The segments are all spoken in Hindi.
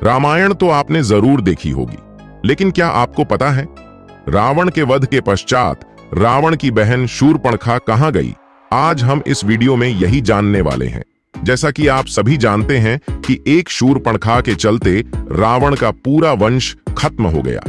रामायण तो आपने जरूर देखी होगी, लेकिन क्या आपको पता है रावण के वध के पश्चात रावण की बहन शूर्पणखा कहां गई? आज हम इस वीडियो में यही जानने वाले हैं। जैसा कि आप सभी जानते हैं कि एक शूर्पणखा के चलते रावण का पूरा वंश खत्म हो गया।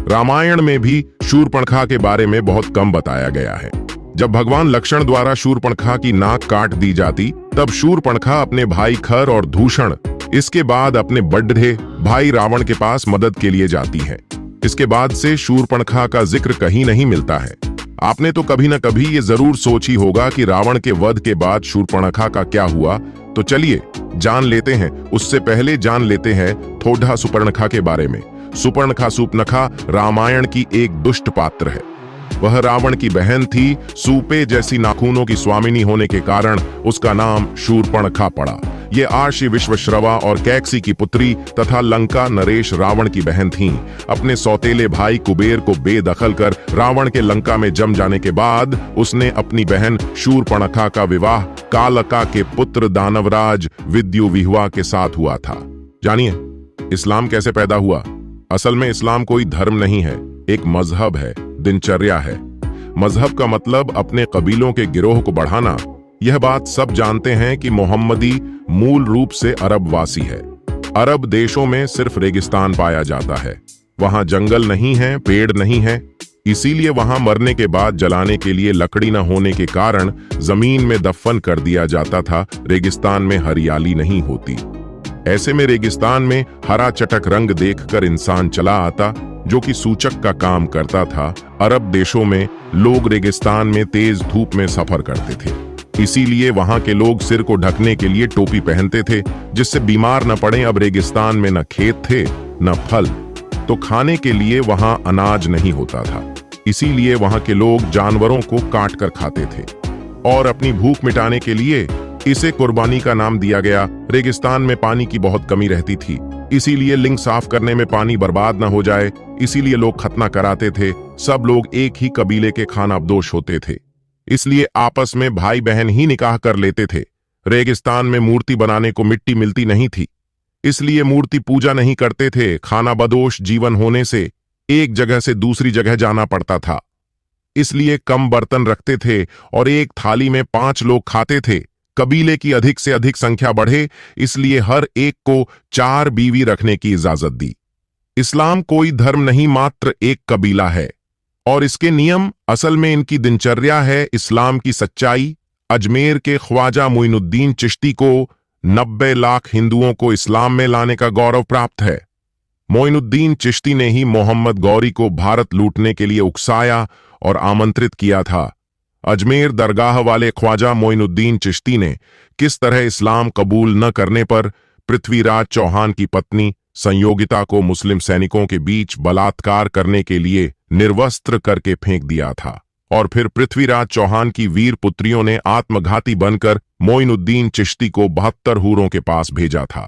रामायण में भी शूर्पणखा के बारे में बहुत कम बताया गया है। जब भगवान लक्ष्मण द्वारा शूर्पणखा की नाक काट दी जाती, तब शूर्पणखा अपने भाई खर और दूषण, इसके बाद अपने बड़े भाई रावण के पास मदद के लिए जाती है। इसके बाद से शूर्पणखा का जिक्र कहीं नहीं मिलता है। आपने तो कभी न कभी ये जरूर सोची होगा कि रावण के वध के बाद शूर्पणखा का क्या हुआ। तो चलिए जान लेते हैं। उससे पहले जान लेते हैं थोड़ा सुपर्णखा के बारे में। सुपर्णखा सूपनखा रामायण की एक दुष्ट पात्र है। वह रावण की बहन थी। सूपे जैसी नाखूनों की स्वामिनी होने के कारण उसका नाम शूर्पणखा पड़ा। ये आर्षि विश्वश्रवा और कैकसी की पुत्री तथा लंका नरेश रावण की बहन थीं। अपने सौतेले भाई कुबेर को बेदखल कर रावण के लंका में जम जाने के बाद उसने अपनी बहन शूर्पणखा का विवाह कालका के पुत्र दानवराज विद्युविह्वा के साथ हुआ था। जानिए इस्लाम कैसे पैदा हुआ। असल में इस्लाम कोई धर्म नहीं है, एक मजहब है, दिनचर्या है। मजहब का मतलब अपने कबीलों के गिरोह को बढ़ाना। यह बात सब जानते हैं कि मोहम्मदी मूल रूप से अरबवासी है। अरब देशों में सिर्फ रेगिस्तान पाया जाता है। वहां जंगल नहीं है, पेड़ नहीं है, इसीलिए वहां मरने के बाद जलाने के लिए लकड़ी न होने के कारण जमीन में दफन कर दिया जाता था। रेगिस्तान में हरियाली नहीं होती। ऐसे में रेगिस्तान में हरा चटक रंग देखकर इंसान चला आता, जो कि सूचक का काम करता था। अरब देशों में लोग रेगिस्तान में तेज धूप में सफर करते थे, इसीलिए वहां के लोग सिर को ढकने के लिए टोपी पहनते थे, जिससे बीमार न पड़े। अब रेगिस्तान में न खेत थे न फल, तो खाने के लिए वहां अनाज नहीं होता था। इसीलिए वहां के लोग जानवरों को काट कर खाते थे और अपनी भूख मिटाने के लिए इसे कुर्बानी का नाम दिया गया। रेगिस्तान में पानी की बहुत कमी रहती थी, इसीलिए लिंग साफ करने में पानी बर्बाद न हो जाए, इसीलिए लोग खतना कराते थे। सब लोग एक ही कबीले के खानाबदोश होते थे, इसलिए आपस में भाई बहन ही निकाह कर लेते थे। रेगिस्तान में मूर्ति बनाने को मिट्टी मिलती नहीं थी, इसलिए मूर्ति पूजा नहीं करते थे। खानाबदोश जीवन होने से एक जगह से दूसरी जगह जाना पड़ता था, इसलिए कम बर्तन रखते थे और एक थाली में 5 लोग खाते थे। कबीले की अधिक से अधिक संख्या बढ़े, इसलिए हर एक को 4 बीवी रखने की इजाजत दी। इस्लाम कोई धर्म नहीं, मात्र एक कबीला है और इसके नियम असल में इनकी दिनचर्या है। इस्लाम की सच्चाई। अजमेर के ख्वाजा मोइनुद्दीन चिश्ती को 90 लाख हिंदुओं को इस्लाम में लाने का गौरव प्राप्त है। मोइनुद्दीन चिश्ती ने ही मोहम्मद गौरी को भारत लूटने के लिए उकसाया और आमंत्रित किया था। अजमेर दरगाह वाले ख्वाजा मोइनुद्दीन चिश्ती ने किस तरह इस्लाम कबूल न करने पर पृथ्वीराज चौहान की पत्नी संयोगिता को मुस्लिम सैनिकों के बीच बलात्कार करने के लिए निर्वस्त्र करके फेंक दिया था, और फिर पृथ्वीराज चौहान की वीर पुत्रियों ने आत्मघाती बनकर मोइनुद्दीन चिश्ती को 72 हूरों के पास भेजा था।